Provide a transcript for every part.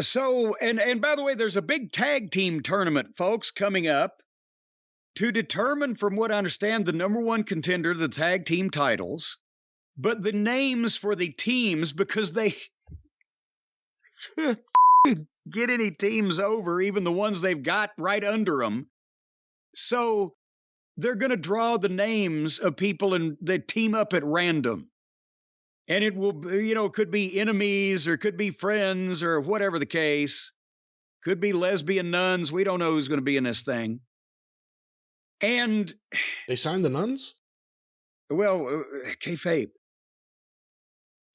So, and by the way, there's a big tag team tournament, folks, coming up to determine, from what I understand, the number one contender to the tag team titles, but the names for the teams, because they get any teams over, even the ones they've got right under them. So they're going to draw the names of people and they team up at random. And it will, could be enemies or could be friends or whatever the case. Could be lesbian nuns. We don't know who's going to be in this thing. And they signed the nuns? Well, kayfabe.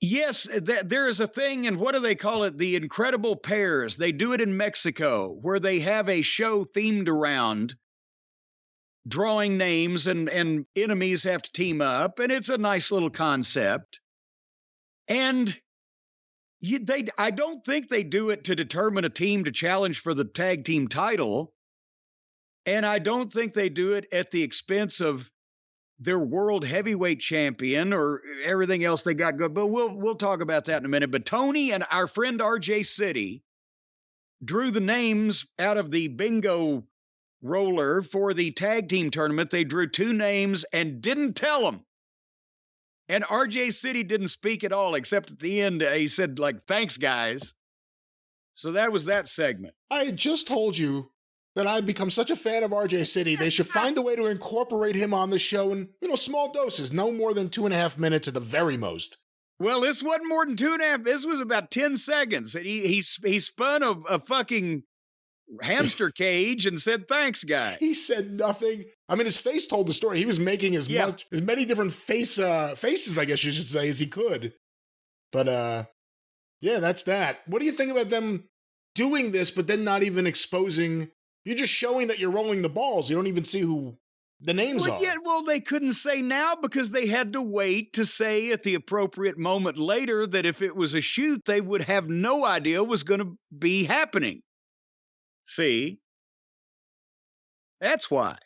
Yes, there is a thing, and what do they call it? The Incredible Pairs. They do it in Mexico, where they have a show themed around drawing names, and enemies have to team up, and it's a nice little concept. And I don't think they do it to determine a team to challenge for the tag team title, and I don't think they do it at the expense of their world heavyweight champion or everything else they got good. But we'll talk about that in a minute. But Tony and our friend RJ City drew the names out of the bingo roller for the tag team tournament. They drew 2 names and didn't tell them. And RJ City didn't speak at all, except at the end, he said, thanks, guys. So that was that segment. I had just told you that I've become such a fan of RJ City. They should find a way to incorporate him on the show in, small doses, no more than 2.5 minutes at the very most. Well, this wasn't more than 2.5. This was about 10 seconds. And he spun a fucking hamster cage and said, thanks, guy. He said nothing. I mean, his face told the story. He was making as many different faces, I guess you should say, as he could. But, yeah, that's that. What do you think about them doing this, but then not even exposing? You're just showing that you're rolling the balls. You don't even see who the names are. Yeah, well, they couldn't say now because they had to wait to say at the appropriate moment later that if it was a shoot, they would have no idea was going to be happening. See? That's why.